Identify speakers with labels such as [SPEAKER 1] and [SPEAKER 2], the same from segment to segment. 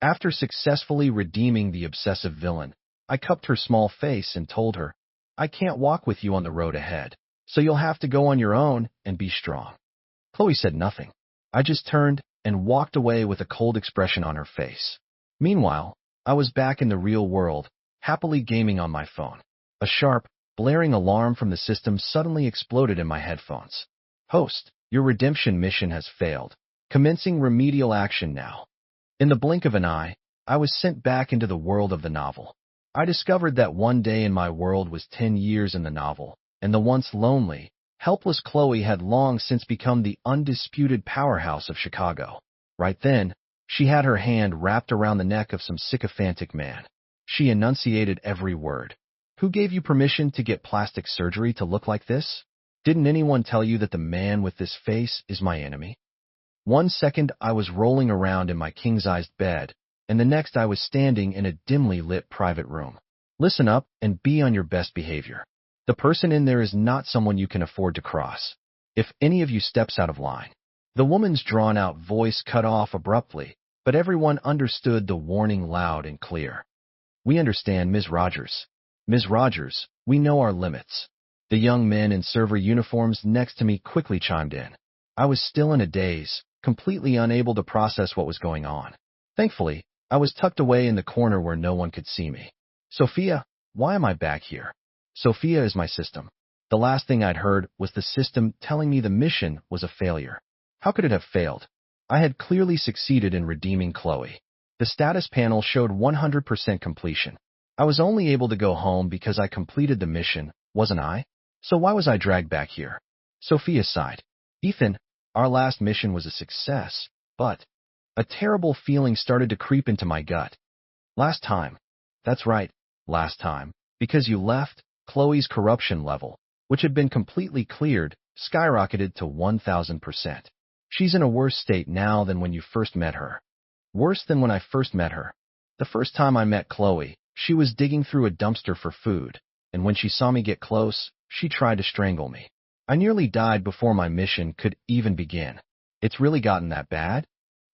[SPEAKER 1] After successfully redeeming the obsessive villain, I cupped her small face and told her, I can't walk with you on the road ahead, so you'll have to go on your own and be strong. Chloe said nothing. I just turned and walked away with a cold expression on her face. Meanwhile, I was back in the real world, happily gaming on my phone. A sharp, blaring alarm from the system suddenly exploded in my headphones. Host, your redemption mission has failed. Commencing remedial action now. In the blink of an eye, I was sent back into the world of the novel. I discovered that one day in my world was 10 years in the novel, and the once lonely, helpless Chloe had long since become the undisputed powerhouse of Chicago. Right then, she had her hand wrapped around the neck of some sycophantic man. She enunciated every word. Who gave you permission to get plastic surgery to look like this? Didn't anyone tell you that the man with this face is my enemy? 1 second I was rolling around in my king-sized bed, and the next I was standing in a dimly lit private room. Listen up and be on your best behavior. The person in there is not someone you can afford to cross. If any of you steps out of line. The woman's drawn-out voice cut off abruptly, but everyone understood the warning loud and clear. We understand, Ms. Rogers. Ms. Rogers, we know our limits. The young men in server uniforms next to me quickly chimed in. I was still in a daze, completely unable to process what was going on. Thankfully, I was tucked away in the corner where no one could see me. Sophia, why am I back here? Sophia is my system. The last thing I'd heard was the system telling me the mission was a failure. How could it have failed? I had clearly succeeded in redeeming Chloe. The status panel showed 100% completion. I was only able to go home because I completed the mission, wasn't I? So why was I dragged back here? Sophia sighed. Ethan, our last mission was a success, but a terrible feeling started to creep into my gut. Last time. That's right, last time. Because you left, Chloe's corruption level, which had been completely cleared, skyrocketed to 1,000%. She's in a worse state now than when you first met her. Worse than when I first met her. The first time I met Chloe, she was digging through a dumpster for food, and when she saw me get close, she tried to strangle me. I nearly died before my mission could even begin. It's really gotten that bad?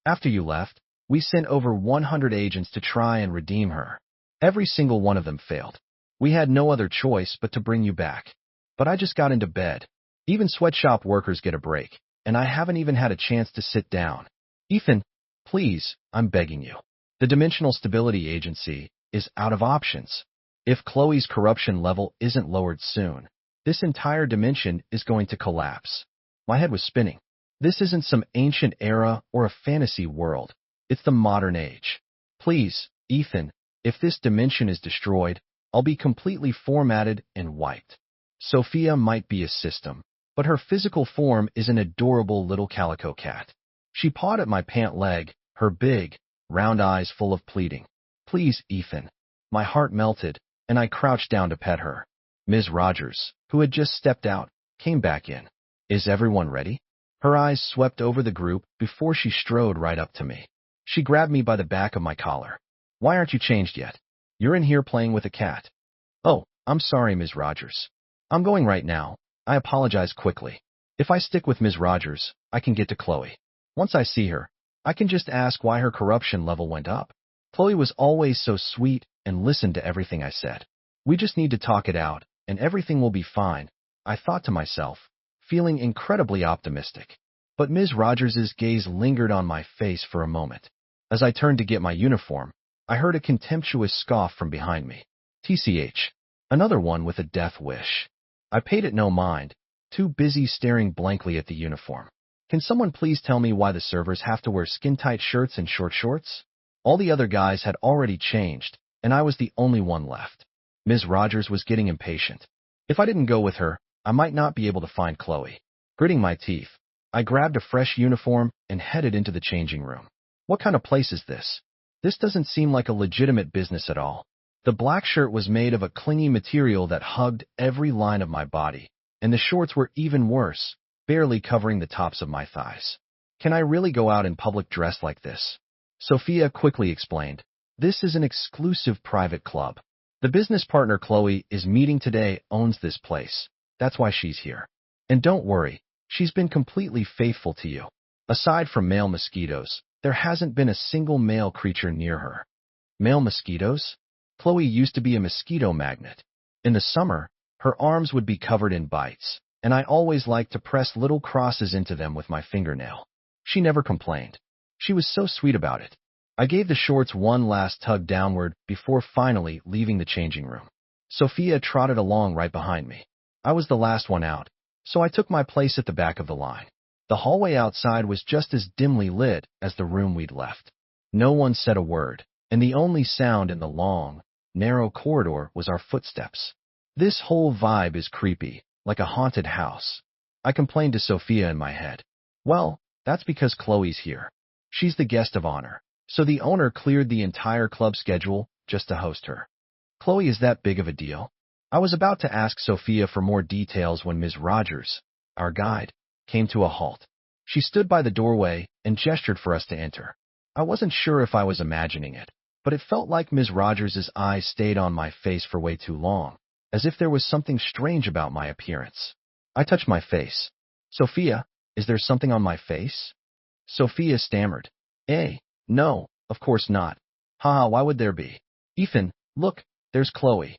[SPEAKER 1] After you left, we sent over 100 agents to try and redeem her. Every single one of them failed. We had no other choice but to bring you back. But I just got into bed. Even sweatshop workers get a break, and I haven't even had a chance to sit down. Ethan, please, I'm begging you. The Dimensional Stability Agency is out of options. If Chloe's corruption level isn't lowered soon, this entire dimension is going to collapse. My head was spinning. This isn't some ancient era or a fantasy world. It's the modern age. Please, Ethan, if this dimension is destroyed, I'll be completely formatted and wiped. Sophia might be a system, but her physical form is an adorable little calico cat. She pawed at my pant leg, her big, round eyes full of pleading. Please, Ethan. My heart melted, and I crouched down to pet her. Ms. Rogers, who had just stepped out, came back in. Is everyone ready? Her eyes swept over the group before she strode right up to me. She grabbed me by the back of my collar. Why aren't you changed yet? You're in here playing with a cat. Oh, I'm sorry, Ms. Rogers. I'm going right now. I apologize quickly. If I stick with Ms. Rogers, I can get to Chloe. Once I see her, I can just ask why her corruption level went up. Chloe was always so sweet and listened to everything I said. We just need to talk it out, and everything will be fine, I thought to myself, feeling incredibly optimistic. But Ms. Rogers's gaze lingered on my face for a moment. As I turned to get my uniform, I heard a contemptuous scoff from behind me. TCH. Another one with a death wish. I paid it no mind, too busy staring blankly at the uniform. Can someone please tell me why the servers have to wear skin-tight shirts and short shorts? All the other guys had already changed, and I was the only one left. Ms. Rogers was getting impatient. If I didn't go with her, I might not be able to find Chloe. Gritting my teeth, I grabbed a fresh uniform and headed into the changing room. What kind of place is this? This doesn't seem like a legitimate business at all. The black shirt was made of a clingy material that hugged every line of my body, and the shorts were even worse, barely covering the tops of my thighs. Can I really go out in public dressed like this? Sophia quickly explained. This is an exclusive private club. The business partner Chloe is meeting today owns this place. That's why she's here. And don't worry, she's been completely faithful to you. Aside from male mosquitoes, There hasn't been a single male creature near her. Male mosquitoes? Chloe used to be a mosquito magnet. In the summer, her arms would be covered in bites, and I always liked to press little crosses into them with my fingernail. She never complained. She was so sweet about it. I gave the shorts one last tug downward before finally leaving the changing room. Sophia trotted along right behind me. I was the last one out, so I took my place at the back of the line. The hallway outside was just as dimly lit as the room we'd left. No one said a word, and the only sound in the long, narrow corridor was our footsteps. This whole vibe is creepy, like a haunted house. I complained to Sophia in my head. Well, that's because Chloe's here. She's the guest of honor, so the owner cleared the entire club schedule just to host her. Chloe is that big of a deal? I was about to ask Sophia for more details when Ms. Rogers, our guide, came to a halt. She stood by the doorway and gestured for us to enter. I wasn't sure if I was imagining it, but it felt like Ms. Rogers' eyes stayed on my face for way too long, as if there was something strange about my appearance. I touched my face. Sophia, is there something on my face? Sophia stammered. No, of course not. Haha, why would there be? Ethan, look, there's Chloe.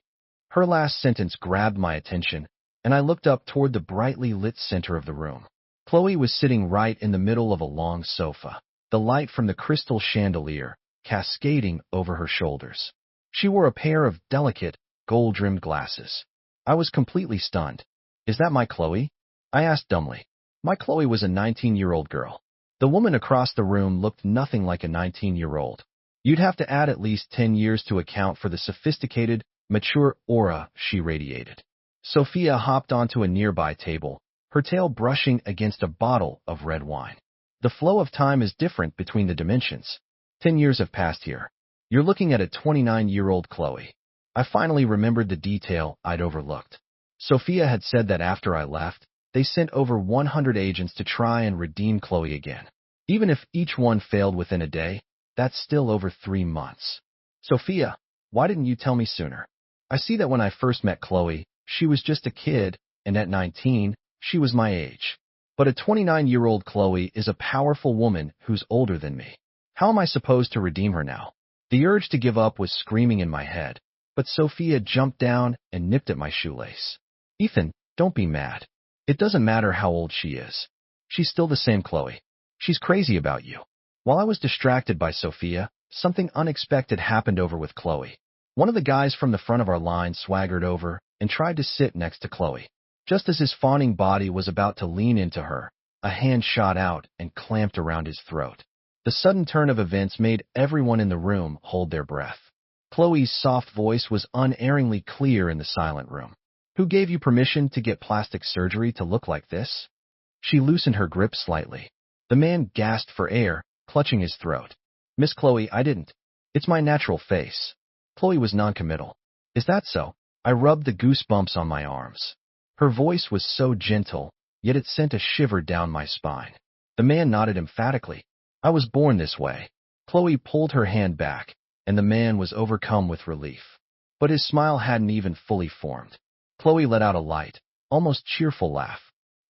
[SPEAKER 1] Her last sentence grabbed my attention, and I looked up toward the brightly lit center of the room. Chloe was sitting right in the middle of a long sofa, the light from the crystal chandelier cascading over her shoulders. She wore a pair of delicate, gold-rimmed glasses. I was completely stunned. Is that my Chloe? I asked dumbly. My Chloe was a 19-year-old girl. The woman across the room looked nothing like a 19-year-old. You'd have to add at least 10 years to account for the sophisticated, mature aura she radiated. Sophia hopped onto a nearby table, her tail brushing against a bottle of red wine. The flow of time is different between the dimensions. 10 years have passed here. You're looking at a 29-year-old Chloe. I finally remembered the detail I'd overlooked. Sophia had said that after I left, they sent over 100 agents to try and redeem Chloe again. Even if each one failed within a day, that's still over 3 months. Sophia, why didn't you tell me sooner? I see that when I first met Chloe, she was just a kid, and at 19, she was my age. But a 29-year-old Chloe is a powerful woman who's older than me. How am I supposed to redeem her now? The urge to give up was screaming in my head, but Sophia jumped down and nipped at my shoelace. Ethan, don't be mad. It doesn't matter how old she is. She's still the same Chloe. She's crazy about you. While I was distracted by Sophia, something unexpected happened over with Chloe. One of the guys from the front of our line swaggered over and tried to sit next to Chloe. Just as his fawning body was about to lean into her, a hand shot out and clamped around his throat. The sudden turn of events made everyone in the room hold their breath. Chloe's soft voice was unerringly clear in the silent room. Who gave you permission to get plastic surgery to look like this? She loosened her grip slightly. The man gasped for air, clutching his throat. Miss Chloe, I didn't. It's my natural face. Chloe was noncommittal. Is that so? I rubbed the goosebumps on my arms. Her voice was so gentle, yet it sent a shiver down my spine. The man nodded emphatically. I was born this way. Chloe pulled her hand back, and the man was overcome with relief. But his smile hadn't even fully formed. Chloe let out a light, almost cheerful laugh.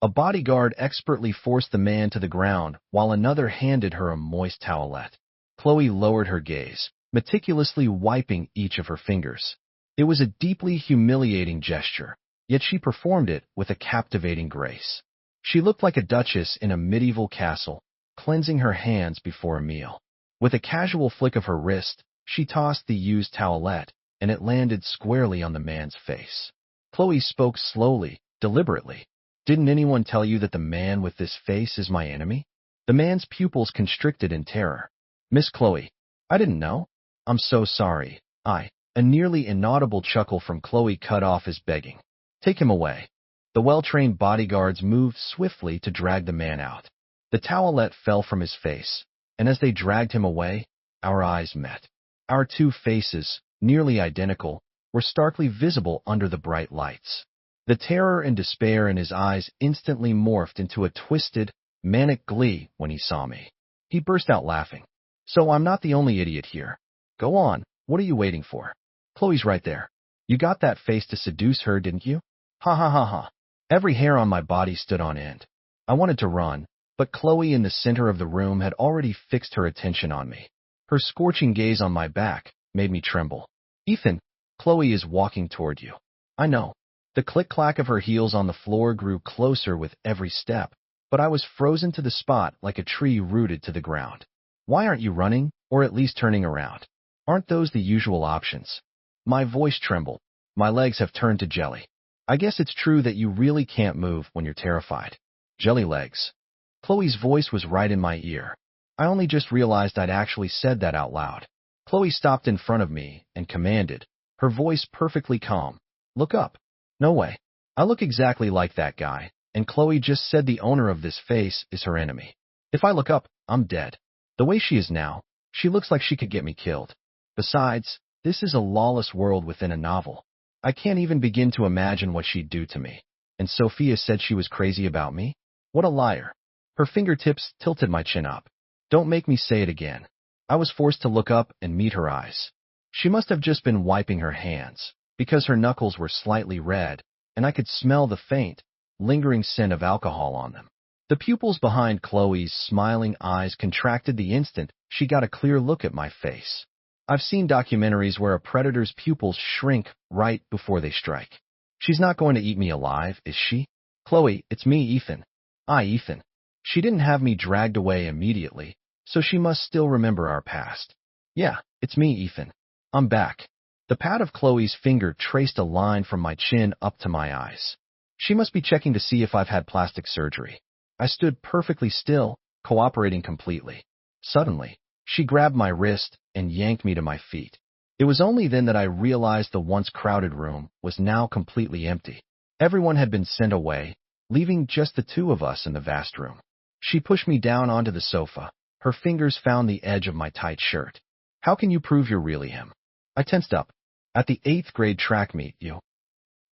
[SPEAKER 1] A bodyguard expertly forced the man to the ground while another handed her a moist towelette. Chloe lowered her gaze, meticulously wiping each of her fingers. It was a deeply humiliating gesture, yet she performed it with a captivating grace. She looked like a duchess in a medieval castle, cleansing her hands before a meal. With a casual flick of her wrist, she tossed the used towelette, and it landed squarely on the man's face. Chloe spoke slowly, deliberately. Didn't anyone tell you that the man with this face is my enemy? The man's pupils constricted in terror. Miss Chloe, I didn't know. I'm so sorry. A nearly inaudible chuckle from Chloe cut off his begging. Take him away. The well-trained bodyguards moved swiftly to drag the man out. The towelette fell from his face, and as they dragged him away, our eyes met. Our two faces, nearly identical, were starkly visible under the bright lights. The terror and despair in his eyes instantly morphed into a twisted, manic glee when he saw me. He burst out laughing. So I'm not the only idiot here. Go on, what are you waiting for? Chloe's right there. You got that face to seduce her, didn't you? Ha ha ha ha. Every hair on my body stood on end. I wanted to run, But Chloe in the center of the room had already fixed her attention on me. Her scorching gaze on my back made me tremble. Ethan, Chloe is walking toward you. I know. The click-clack of her heels on the floor grew closer with every step, but I was frozen to the spot like a tree rooted to the ground. Why aren't you running, or at least turning around? Aren't those the usual options? My voice trembled. My legs have turned to jelly. I guess it's true that you really can't move when you're terrified. Jelly legs. Chloe's voice was right in my ear. I only just realized I'd actually said that out loud. Chloe stopped in front of me and commanded, her voice perfectly calm. Look up. No way. I look exactly like that guy, and Chloe just said the owner of this face is her enemy. If I look up, I'm dead. The way she is now, she looks like she could get me killed. Besides, this is a lawless world within a novel. I can't even begin to imagine what she'd do to me. And Sophia said she was crazy about me? What a liar. Her fingertips tilted my chin up. Don't make me say it again. I was forced to look up and meet her eyes. She must have just been wiping her hands, because her knuckles were slightly red, and I could smell the faint, lingering scent of alcohol on them. The pupils behind Chloe's smiling eyes contracted the instant she got a clear look at my face. I've seen documentaries where a predator's pupils shrink right before they strike. She's not going to eat me alive, is she? Chloe, it's me, Ethan. Ethan. She didn't have me dragged away immediately, so she must still remember our past. Yeah, it's me, Ethan. I'm back. The pad of Chloe's finger traced a line from my chin up to my eyes. She must be checking to see if I've had plastic surgery. I stood perfectly still, cooperating completely. Suddenly, she grabbed my wrist and yanked me to my feet. It was only then that I realized the once crowded room was now completely empty. Everyone had been sent away, leaving just the two of us in the vast room. She pushed me down onto the sofa. Her fingers found the edge of my tight shirt. How can you prove you're really him? I tensed up. At the 8th grade track meet, you.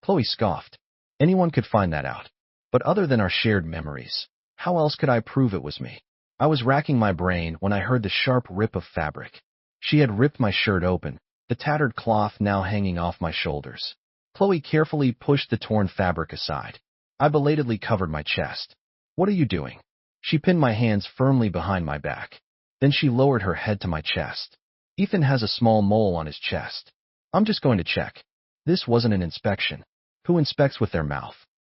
[SPEAKER 1] Chloe scoffed. Anyone could find that out. But other than our shared memories, how else could I prove it was me? I was racking my brain when I heard the sharp rip of fabric. She had ripped my shirt open, the tattered cloth now hanging off my shoulders. Chloe carefully pushed the torn fabric aside. I belatedly covered my chest. What are you doing? She pinned my hands firmly behind my back. Then she lowered her head to my chest. Ethan has a small mole on his chest. I'm just going to check. This wasn't an inspection. Who inspects with their mouth?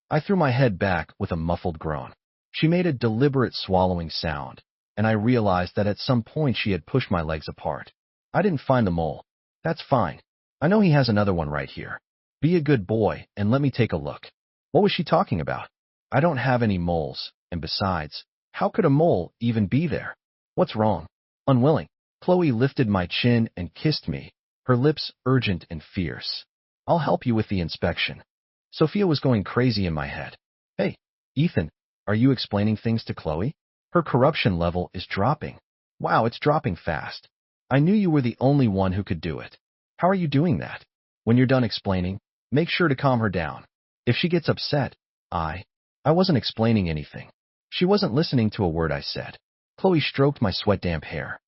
[SPEAKER 1] I threw my head back with a muffled groan. She made a deliberate swallowing sound, and I realized that at some point she had pushed my legs apart. I didn't find the mole. That's fine. I know he has another one right here. Be a good boy and let me take a look. What was she talking about? I don't have any moles, and besides, how could a mole even be there? What's wrong? Unwilling. Chloe lifted my chin and kissed me, her lips urgent and fierce. I'll help you with the inspection. Sophia was going crazy in my head. Hey, Ethan, are you explaining things to Chloe? Her corruption level is dropping. Wow, it's dropping fast. I knew you were the only one who could do it. How are you doing that? When you're done explaining, make sure to calm her down. If she gets upset, I wasn't explaining anything. She wasn't listening to a word I said. Chloe stroked my sweat-damp hair.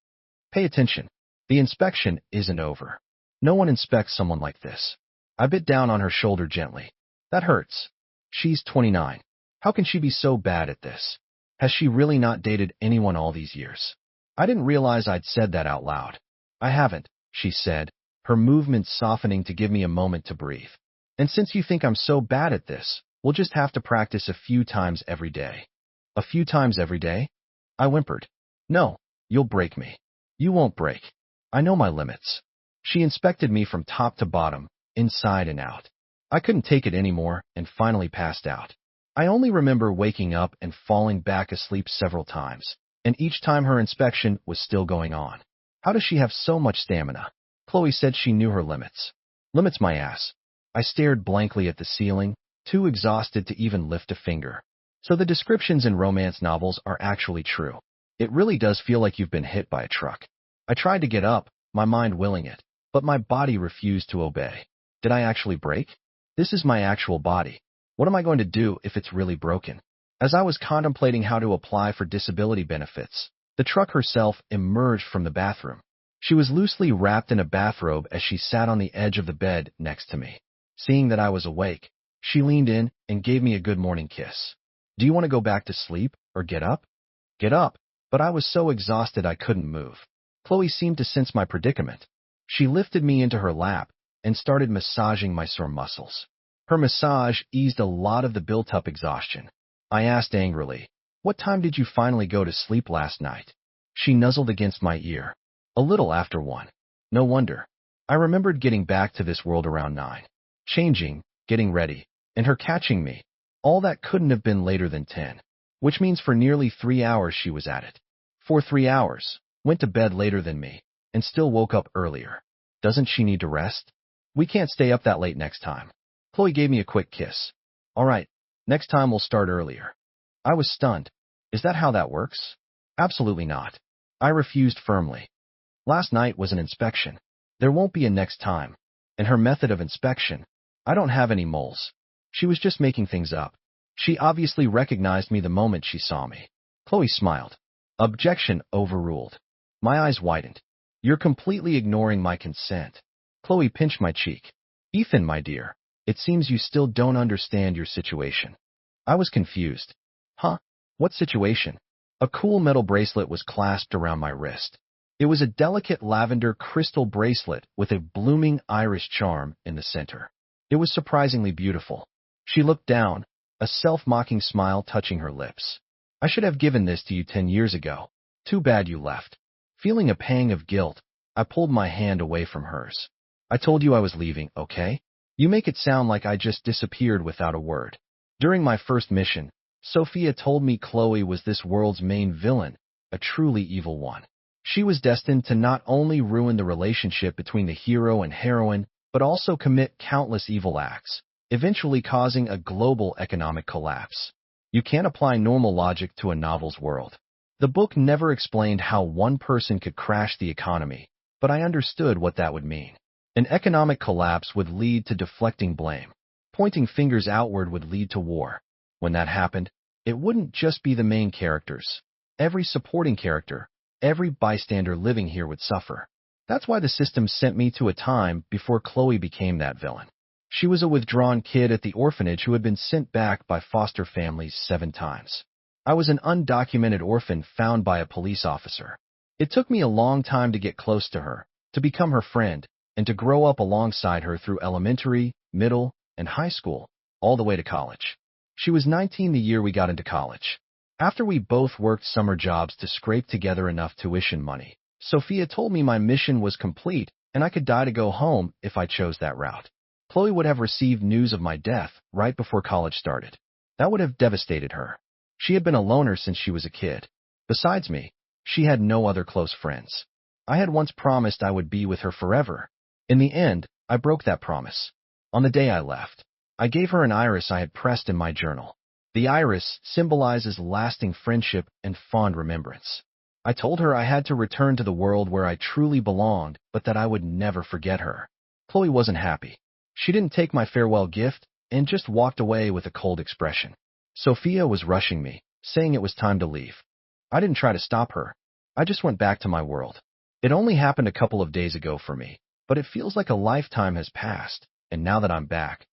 [SPEAKER 1] Pay attention. The inspection isn't over. No one inspects someone like this. I bit down on her shoulder gently. That hurts. She's 29. How can she be so bad at this? Has she really not dated anyone all these years? I didn't realize I'd said that out loud. I haven't, she said, her movements softening to give me a moment to breathe. And since you think I'm so bad at this, we'll just have to practice a few times every day. A few times every day? I whimpered. No, you'll break me. You won't break. I know my limits. She inspected me from top to bottom, inside and out. I couldn't take it anymore and finally passed out. I only remember waking up and falling back asleep several times, and each time her inspection was still going on. How does she have so much stamina? Chloe said she knew her limits. Limits my ass. I stared blankly at the ceiling, too exhausted to even lift a finger. So the descriptions in romance novels are actually true. It really does feel like you've been hit by a truck. I tried to get up, my mind willing it, but my body refused to obey. Did I actually break? This is my actual body. What am I going to do if it's really broken? As I was contemplating how to apply for disability benefits, the truck herself emerged from the bathroom. She was loosely wrapped in a bathrobe as she sat on the edge of the bed next to me. Seeing that I was awake, she leaned in and gave me a good morning kiss. Do you want to go back to sleep or get up? get up, but I was so exhausted I couldn't move. Chloe seemed to sense my predicament. She lifted me into her lap and started massaging my sore muscles. Her massage eased a lot of the built-up exhaustion. I asked angrily, "What time did you finally go to sleep last night?" She nuzzled against my ear. "A little after 1. No wonder. I remembered getting back to this world around 9. Changing, getting ready, and her catching me. All that couldn't have been later than 10. Which means for nearly 3 hours she was at it. For 3 hours, went to bed later than me, and still woke up earlier. Doesn't she need to rest? We can't stay up that late next time." Chloe gave me a quick kiss. "All right, next time we'll start earlier." I was stunned. Is that how that works? Absolutely not. I refused firmly. Last night was an inspection. There won't be a next time. And her method of inspection, I don't have any moles. She was just making things up. She obviously recognized me the moment she saw me. Chloe smiled. Objection overruled. My eyes widened. "You're completely ignoring my consent." Chloe pinched my cheek. "Ethan, my dear, it seems you still don't understand your situation." I was confused. Huh? What situation? A cool metal bracelet was clasped around my wrist. It was a delicate lavender crystal bracelet with a blooming iris charm in the center. It was surprisingly beautiful. She looked down, a self-mocking smile touching her lips. "I should have given this to you 10 years ago. Too bad you left." Feeling a pang of guilt, I pulled my hand away from hers. "I told you I was leaving, okay? You make it sound like I just disappeared without a word." During my first mission, Sophia told me Chloe was this world's main villain, a truly evil one. She was destined to not only ruin the relationship between the hero and heroine, but also commit countless evil acts, eventually causing a global economic collapse. You can't apply normal logic to a novel's world. The book never explained how one person could crash the economy, but I understood what that would mean. An economic collapse would lead to deflecting blame. Pointing fingers outward would lead to war. When that happened, it wouldn't just be the main characters. Every supporting character, every bystander living here would suffer. That's why the system sent me to a time before Chloe became that villain. She was a withdrawn kid at the orphanage who had been sent back by foster families 7 times. I was an undocumented orphan found by a police officer. It took me a long time to get close to her, to become her friend, and to grow up alongside her through elementary, middle, and high school, all the way to college. She was 19 the year we got into college. After we both worked summer jobs to scrape together enough tuition money, Sophia told me my mission was complete and I could die to go home if I chose that route. Chloe would have received news of my death right before college started. That would have devastated her. She had been a loner since she was a kid. Besides me, she had no other close friends. I had once promised I would be with her forever. In the end, I broke that promise. On the day I left, I gave her an iris I had pressed in my journal. The iris symbolizes lasting friendship and fond remembrance. I told her I had to return to the world where I truly belonged, but that I would never forget her. Chloe wasn't happy. She didn't take my farewell gift and just walked away with a cold expression. Sophia was rushing me, saying it was time to leave. I didn't try to stop her. I just went back to my world. It only happened a couple of days ago for me, but it feels like a lifetime has passed, and now that I'm back,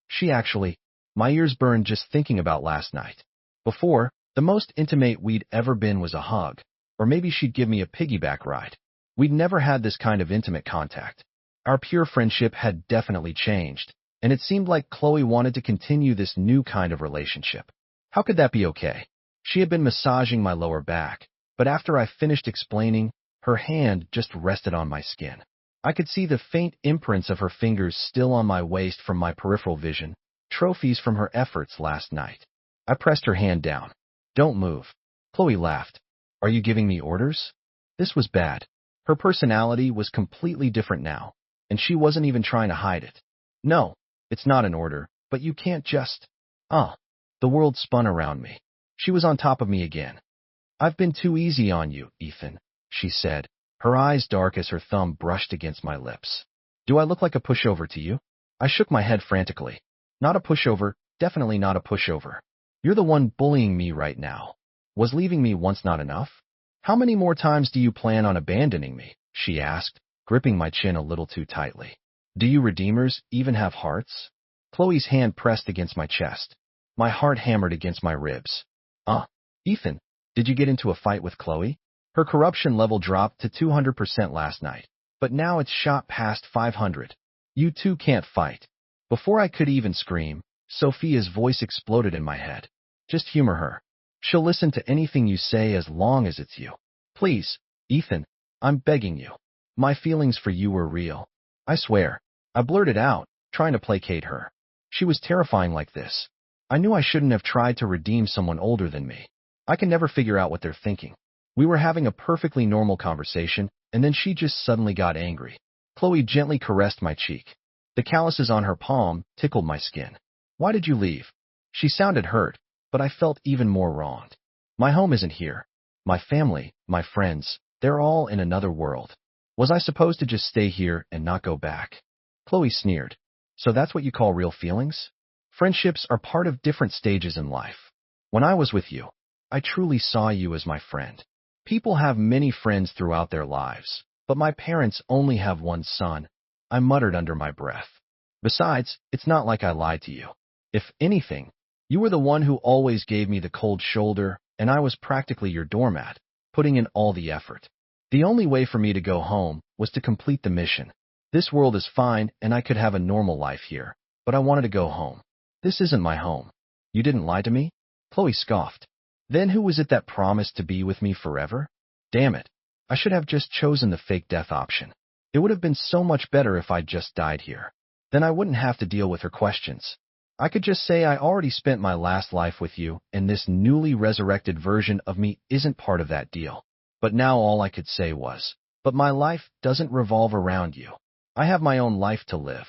[SPEAKER 1] my ears burned just thinking about last night. Before, the most intimate we'd ever been was a hug, or maybe she'd give me a piggyback ride. We'd never had this kind of intimate contact. Our pure friendship had definitely changed, and it seemed like Chloe wanted to continue this new kind of relationship. How could that be okay? She had been massaging my lower back, but after I finished explaining, her hand just rested on my skin. I could see the faint imprints of her fingers still on my waist from my peripheral vision, trophies from her efforts last night. I pressed her hand down. "Don't move." Chloe laughed. "Are you giving me orders?" This was bad. Her personality was completely different now, and she wasn't even trying to hide it. "No, it's not an order, but you can't just..." Ah, the world spun around me. She was on top of me again. "I've been too easy on you, Ethan," she said, her eyes dark as her thumb brushed against my lips. "Do I look like a pushover to you?" I shook my head frantically. "Not a pushover, definitely not a pushover. You're the one bullying me right now. Was leaving me once not enough? How many more times do you plan on abandoning me?" she asked, gripping my chin a little too tightly. "Do you redeemers even have hearts?" Chloe's hand pressed against my chest. My heart hammered against my ribs. Ethan, Did you get into a fight with Chloe? Her corruption level dropped to 200% last night, but now it's shot past 500. You two can't fight. Before I could even scream, Sophia's voice exploded in my head. Just humor her. She'll listen to anything you say as long as it's you. Please, Ethan, I'm begging you. My feelings for you were real. I swear. I blurted out, trying to placate her. She was terrifying like this. I knew I shouldn't have tried to redeem someone older than me. I can never figure out what they're thinking. We were having a perfectly normal conversation, and then she just suddenly got angry. Chloe gently caressed my cheek. The calluses on her palm tickled my skin. Why did you leave? She sounded hurt, but I felt even more wronged. My home isn't here. My family, my friends, they're all in another world. Was I supposed to just stay here and not go back? Chloe sneered. So that's what you call real feelings? Friendships are part of different stages in life. When I was with you, I truly saw you as my friend. People have many friends throughout their lives, but my parents only have one son. I muttered under my breath. Besides, it's not like I lied to you. If anything, you were the one who always gave me the cold shoulder, and I was practically your doormat, putting in all the effort. The only way for me to go home was to complete the mission. This world is fine, and I could have a normal life here, but I wanted to go home. This isn't my home. You didn't lie to me? Chloe scoffed. Then who was it that promised to be with me forever? Damn it. I should have just chosen the fake death option. It would have been so much better if I'd just died here. Then I wouldn't have to deal with her questions. I could just say I already spent my last life with you, and this newly resurrected version of me isn't part of that deal. But now all I could say was, but my life doesn't revolve around you. I have my own life to live.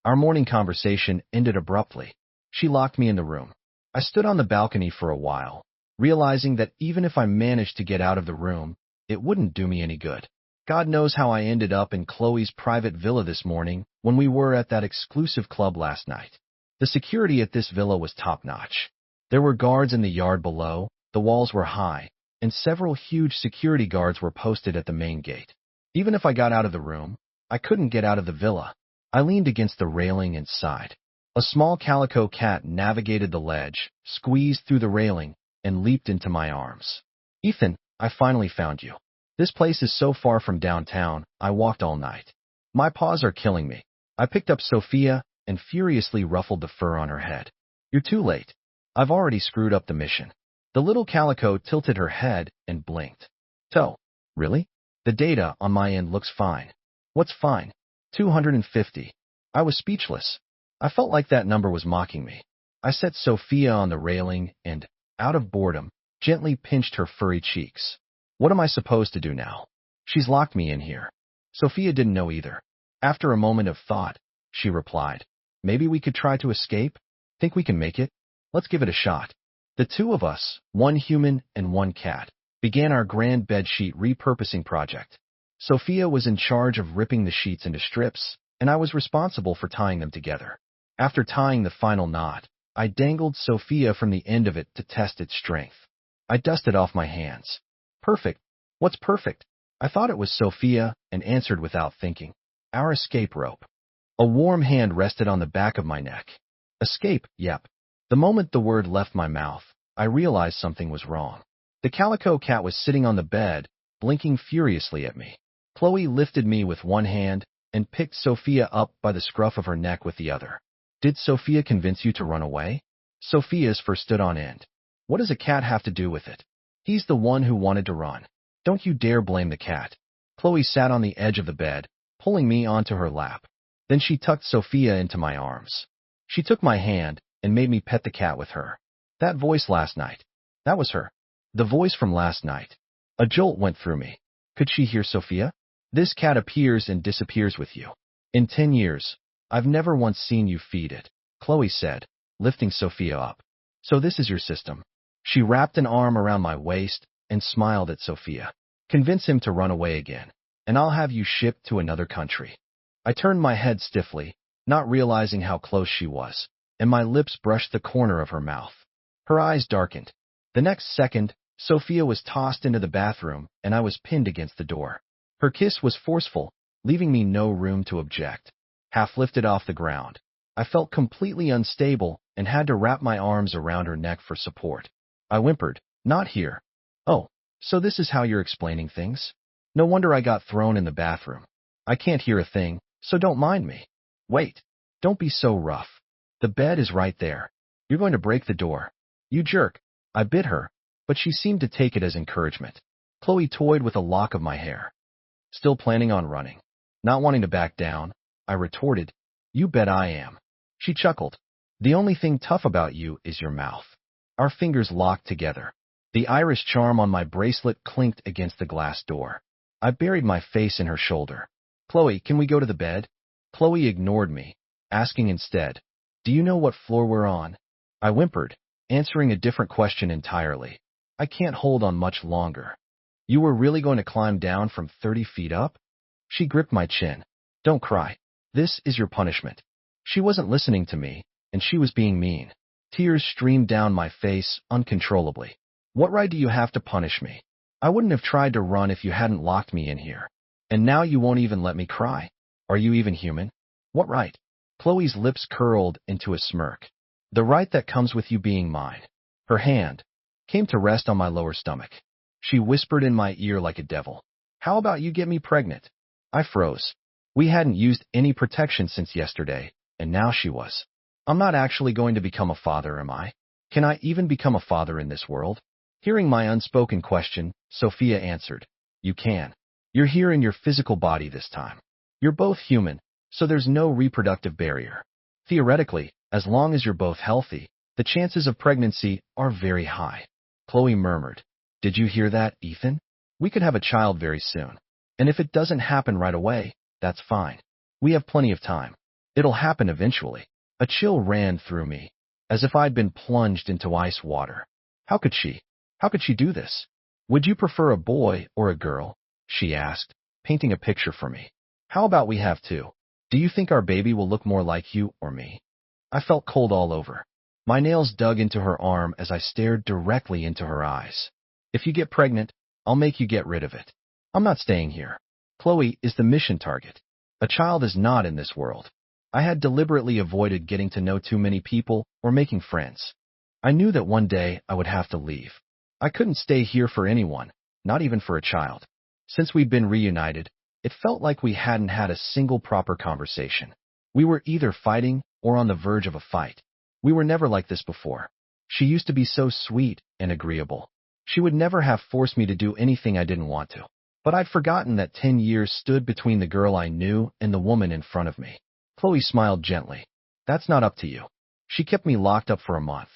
[SPEAKER 1] Our morning conversation ended abruptly. She locked me in the room. I stood on the balcony for a while, realizing that even if I managed to get out of the room, it wouldn't do me any good. God knows how I ended up in Chloe's private villa this morning when we were at that exclusive club last night. The security at this villa was top-notch. There were guards in the yard below, the walls were high, and several huge security guards were posted at the main gate. Even if I got out of the room, I couldn't get out of the villa. I leaned against the railing and sighed. A small calico cat navigated the ledge, squeezed through the railing, and leaped into my arms. Ethan, I finally found you. This place is so far from downtown, I walked all night. My paws are killing me. I picked up Sophia and furiously ruffled the fur on her head. You're too late. I've already screwed up the mission. The little calico tilted her head and blinked. So, really? The data on my end looks fine. What's fine? 250. I was speechless. I felt like that number was mocking me. I set Sophia on the railing and, out of boredom, gently pinched her furry cheeks. What am I supposed to do now? She's locked me in here. Sophia didn't know either. After a moment of thought, she replied, maybe we could try to escape? Think we can make it? Let's give it a shot. The two of us, one human and one cat, began our grand bedsheet repurposing project. Sophia was in charge of ripping the sheets into strips, and I was responsible for tying them together. After tying the final knot, I dangled Sophia from the end of it to test its strength. I dusted off my hands. Perfect. What's perfect? I thought it was Sophia and answered without thinking. Our escape rope. A warm hand rested on the back of my neck. Escape, yep. The moment the word left my mouth, I realized something was wrong. The calico cat was sitting on the bed, blinking furiously at me. Chloe lifted me with one hand and picked Sophia up by the scruff of her neck with the other. Did Sophia convince you to run away? Sophia's fur stood on end. What does a cat have to do with it? He's the one who wanted to run. Don't you dare blame the cat. Chloe sat on the edge of the bed, pulling me onto her lap. Then she tucked Sophia into my arms. She took my hand and made me pet the cat with her. That voice last night. That was her. The voice from last night. A jolt went through me. Could she hear Sophia? This cat appears and disappears with you. In 10 years, I've never once seen you feed it, Chloe said, lifting Sophia up. So this is your system. She wrapped an arm around my waist and smiled at Sophia. Convince him to run away again, and I'll have you shipped to another country. I turned my head stiffly, not realizing how close she was, and my lips brushed the corner of her mouth. Her eyes darkened. The next second, Sophia was tossed into the bathroom, and I was pinned against the door. Her kiss was forceful, leaving me no room to object. Half lifted off the ground, I felt completely unstable and had to wrap my arms around her neck for support. I whimpered, not here. Oh, so this is how you're explaining things? No wonder I got thrown in the bathroom. I can't hear a thing, so don't mind me. Wait, don't be so rough. The bed is right there. You're going to break the door. You jerk. I bit her, but she seemed to take it as encouragement. Chloe toyed with a lock of my hair. Still planning on running? Not wanting to back down, I retorted, You bet I am. She chuckled. The only thing tough about you is your mouth. Our fingers locked together. The Irish charm on my bracelet clinked against the glass door. I buried my face in her shoulder. Chloe, can we go to the bed? Chloe ignored me, asking instead, Do you know what floor we're on? I whimpered, answering a different question entirely. I can't hold on much longer. You were really going to climb down from 30 feet up? She gripped my chin. Don't cry. This is your punishment. She wasn't listening to me, and she was being mean. Tears streamed down my face uncontrollably. What right do you have to punish me? I wouldn't have tried to run if you hadn't locked me in here. And now you won't even let me cry. Are you even human? What right? Chloe's lips curled into a smirk. The right that comes with you being mine. Her hand came to rest on my lower stomach. She whispered in my ear like a devil. How about you get me pregnant? I froze. We hadn't used any protection since yesterday, and now she was. I'm not actually going to become a father, am I? Can I even become a father in this world? Hearing my unspoken question, Sophia answered, You can. You're here in your physical body this time. You're both human, so there's no reproductive barrier. Theoretically, as long as you're both healthy, the chances of pregnancy are very high. Chloe murmured, Did you hear that, Ethan? We could have a child very soon. And if it doesn't happen right away, that's fine. We have plenty of time. It'll happen eventually. A chill ran through me, as if I'd been plunged into ice water. How could she? How could she do this? Would you prefer a boy or a girl? She asked, painting a picture for me. How about we have two? Do you think our baby will look more like you or me? I felt cold all over. My nails dug into her arm as I stared directly into her eyes. If you get pregnant, I'll make you get rid of it. I'm not staying here. Chloe is the mission target. A child is not in this world. I had deliberately avoided getting to know too many people or making friends. I knew that one day I would have to leave. I couldn't stay here for anyone, not even for a child. Since we'd been reunited, it felt like we hadn't had a single proper conversation. We were either fighting or on the verge of a fight. We were never like this before. She used to be so sweet and agreeable. She would never have forced me to do anything I didn't want to. But I'd forgotten that 10 years stood between the girl I knew and the woman in front of me. Chloe smiled gently. That's not up to you. She kept me locked up for a month.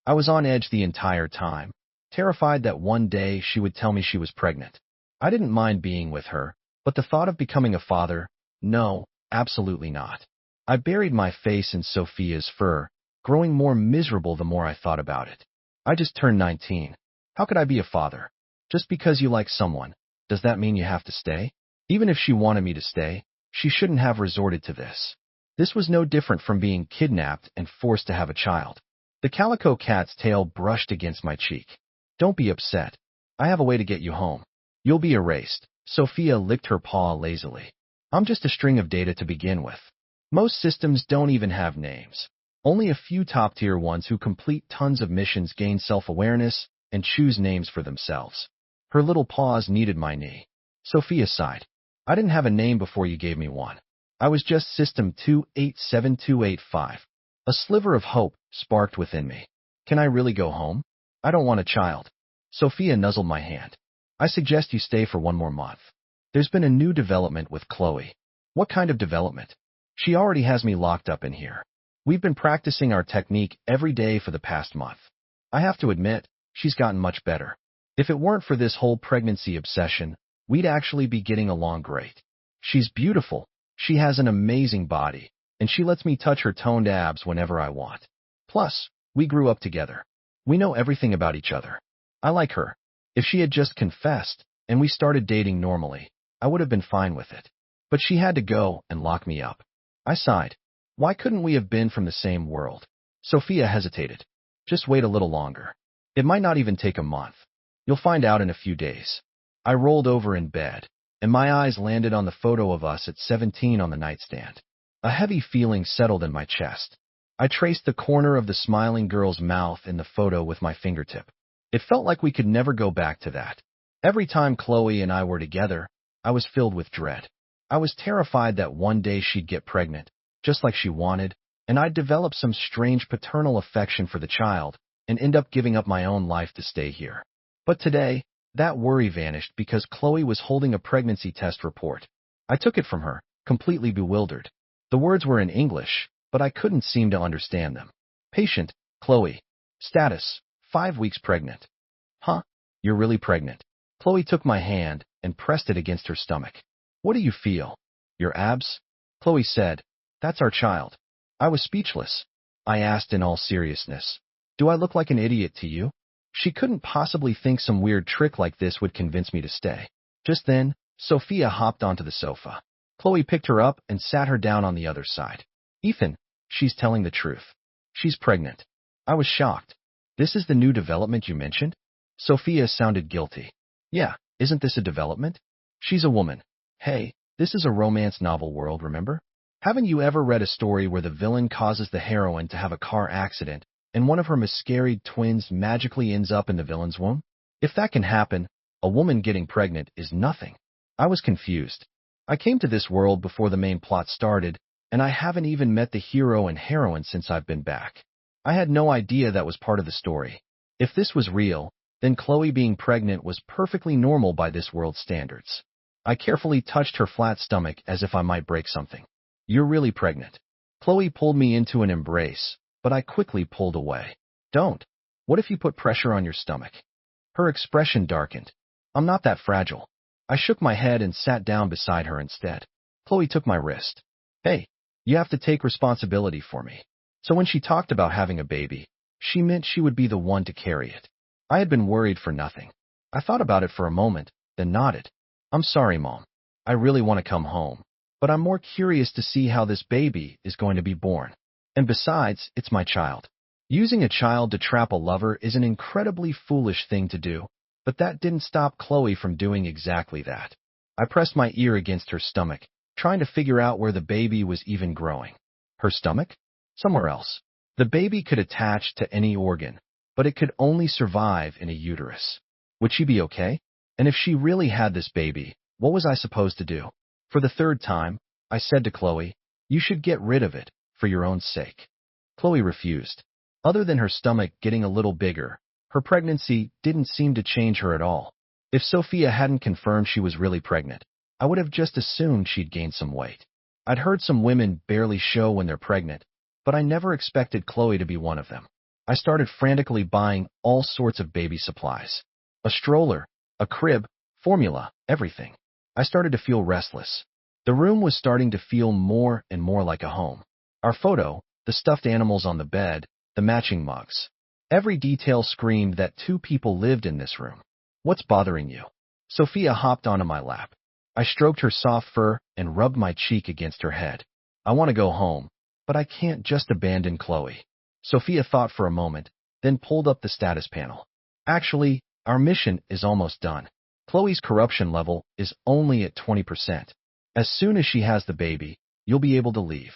[SPEAKER 1] I was on edge the entire time, terrified that one day she would tell me she was pregnant. I didn't mind being with her, but the thought of becoming a father, no, absolutely not. I buried my face in Sophia's fur, growing more miserable the more I thought about it. I just turned 19. How could I be a father? Just because you like someone, does that mean you have to stay? Even if she wanted me to stay, she shouldn't have resorted to this. This was no different from being kidnapped and forced to have a child. The calico cat's tail brushed against my cheek. Don't be upset. I have a way to get you home. You'll be erased. Sophia licked her paw lazily. I'm just a string of data to begin with. Most systems don't even have names. Only a few top-tier ones who complete tons of missions gain self-awareness and choose names for themselves. Her little paws kneaded my knee. Sophia sighed. I didn't have a name before you gave me one. I was just System 287285. A sliver of hope sparked within me. Can I really go home? I don't want a child. Sophia nuzzled my hand. I suggest you stay for one more month. There's been a new development with Chloe. What kind of development? She already has me locked up in here. We've been practicing our technique every day for the past month. I have to admit, she's gotten much better. If it weren't for this whole pregnancy obsession, we'd actually be getting along great. She's beautiful. She has an amazing body, and she lets me touch her toned abs whenever I want. Plus, we grew up together. We know everything about each other. I like her. If she had just confessed, and we started dating normally, I would have been fine with it. But she had to go and lock me up. I sighed. Why couldn't we have been from the same world? Sophia hesitated. Just wait a little longer. It might not even take a month. You'll find out in a few days. I rolled over in bed, and my eyes landed on the photo of us at 17 on the nightstand. A heavy feeling settled in my chest. I traced the corner of the smiling girl's mouth in the photo with my fingertip. It felt like we could never go back to that. Every time Chloe and I were together, I was filled with dread. I was terrified that one day she'd get pregnant, just like she wanted, and I'd develop some strange paternal affection for the child and end up giving up my own life to stay here. But today, that worry vanished because Chloe was holding a pregnancy test report. I took it from her, completely bewildered. The words were in English, but I couldn't seem to understand them. Patient, Chloe. Status, 5 weeks pregnant. Huh? You're really pregnant. Chloe took my hand and pressed it against her stomach. What do you feel? Your abs? Chloe said, That's our child. I was speechless. I asked in all seriousness, Do I look like an idiot to you? She couldn't possibly think some weird trick like this would convince me to stay. Just then, Sophia hopped onto the sofa. Chloe picked her up and sat her down on the other side. Ethan, she's telling the truth. She's pregnant. I was shocked. This is the new development you mentioned? Sophia sounded guilty. Yeah, isn't this a development? She's a woman. Hey, this is a romance novel world, remember? Haven't you ever read a story where the villain causes the heroine to have a car accident and one of her miscarried twins magically ends up in the villain's womb? If that can happen, a woman getting pregnant is nothing. I was confused. I came to this world before the main plot started, and I haven't even met the hero and heroine since I've been back. I had no idea that was part of the story. If this was real, then Chloe being pregnant was perfectly normal by this world's standards. I carefully touched her flat stomach as if I might break something. You're really pregnant. Chloe pulled me into an embrace, but I quickly pulled away. Don't. What if you put pressure on your stomach? Her expression darkened. I'm not that fragile. I shook my head and sat down beside her instead. Chloe took my wrist. Hey, you have to take responsibility for me. So when she talked about having a baby, she meant she would be the one to carry it. I had been worried for nothing. I thought about it for a moment, then nodded. I'm sorry, Mom. I really want to come home, but I'm more curious to see how this baby is going to be born. And besides, it's my child. Using a child to trap a lover is an incredibly foolish thing to do, but that didn't stop Chloe from doing exactly that. I pressed my ear against her stomach, trying to figure out where the baby was even growing. Her stomach? Somewhere else. The baby could attach to any organ, but it could only survive in a uterus. Would she be okay? And if she really had this baby, what was I supposed to do? For the third time, I said to Chloe, You should get rid of it, for your own sake. Chloe refused. Other than her stomach getting a little bigger, her pregnancy didn't seem to change her at all. If Sophia hadn't confirmed she was really pregnant, I would have just assumed she'd gained some weight. I'd heard some women barely show when they're pregnant, but I never expected Chloe to be one of them. I started frantically buying all sorts of baby supplies. A stroller, a crib, formula, everything. I started to feel restless. The room was starting to feel more and more like a home. Our photo, the stuffed animals on the bed, the matching mugs. Every detail screamed that two people lived in this room. What's bothering you? Sophia hopped onto my lap. I stroked her soft fur and rubbed my cheek against her head. I want to go home, but I can't just abandon Chloe. Sophia thought for a moment, then pulled up the status panel. Actually, our mission is almost done. Chloe's corruption level is only at 20%. As soon as she has the baby, you'll be able to leave.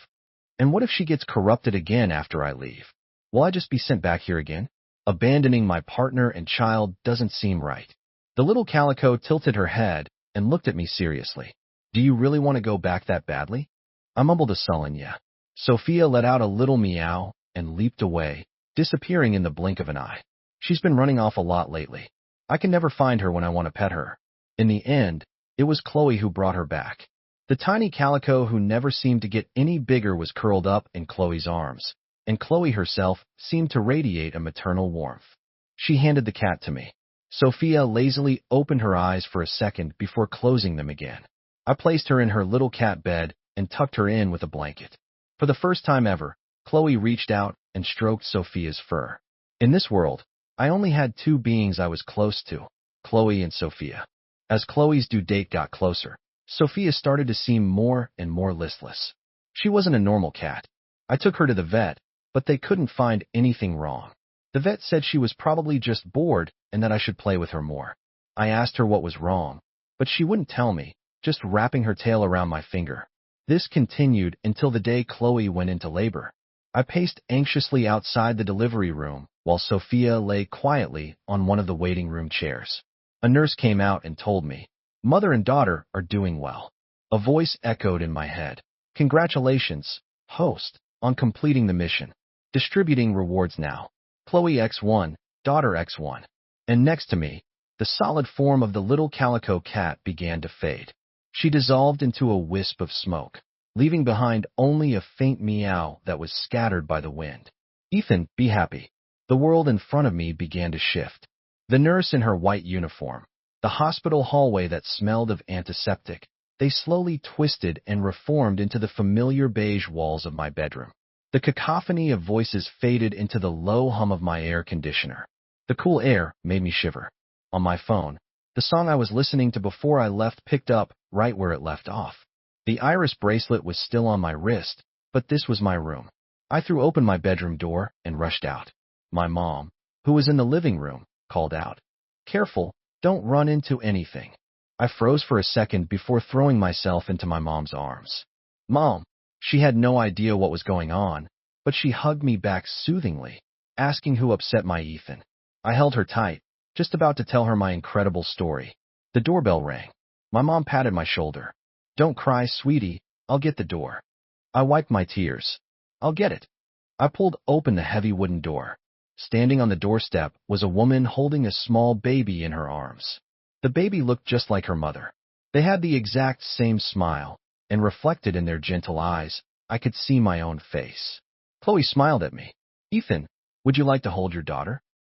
[SPEAKER 1] And what if she gets corrupted again after I leave? Will I just be sent back here again? Abandoning my partner and child doesn't seem right. The little calico tilted her head and looked at me seriously. Do you really want to go back that badly? I mumbled a sullen yeah. Sophia let out a little meow and leaped away, disappearing in the blink of an eye. She's been running off a lot lately. I can never find her when I want to pet her. In the end, it was Chloe who brought her back. The tiny calico who never seemed to get any bigger was curled up in Chloe's arms, and Chloe herself seemed to radiate a maternal warmth. She handed the cat to me. Sophia lazily opened her eyes for a second before closing them again. I placed her in her little cat bed and tucked her in with a blanket. For the first time ever, Chloe reached out and stroked Sophia's fur. In this world, I only had two beings I was close to, Chloe and Sophia. As Chloe's due date got closer, Sophia started to seem more and more listless. She wasn't a normal cat. I took her to the vet, but they couldn't find anything wrong. The vet said she was probably just bored and that I should play with her more. I asked her what was wrong, but she wouldn't tell me, just wrapping her tail around my finger. This continued until the day Chloe went into labor. I paced anxiously outside the delivery room, while Sophia lay quietly on one of the waiting room chairs. A nurse came out and told me, "Mother and daughter are doing well." A voice echoed in my head. "Congratulations, host, on completing the mission. Distributing rewards now. Chloe X1, daughter X1. And next to me, the solid form of the little calico cat began to fade. She dissolved into a wisp of smoke, leaving behind only a faint meow that was scattered by the wind. Ethan, be happy. The world in front of me began to shift. The nurse in her white uniform, the hospital hallway that smelled of antiseptic, they slowly twisted and reformed into the familiar beige walls of my bedroom. The cacophony of voices faded into the low hum of my air conditioner. The cool air made me shiver. On my phone, the song I was listening to before I left picked up right where it left off. The iris bracelet was still on my wrist, but this was my room. I threw open my bedroom door and rushed out. My mom, who was in the living room, called out, "Careful, don't run into anything." I froze for a second before throwing myself into my mom's arms. Mom, she had no idea what was going on, but she hugged me back soothingly, asking who upset my Ethan. I held her tight, just about to tell her my incredible story. The doorbell rang. My mom patted my shoulder. "Don't cry, sweetie, I'll get the door." I wiped my tears. "I'll get it." I pulled open the heavy wooden door. Standing on the doorstep was a woman holding a small baby in her arms. The baby looked just like her mother. They had the exact same smile, and reflected in their gentle eyes, I could see my own face. Chloe smiled at me. "Ethan, would you like to hold your daughter?"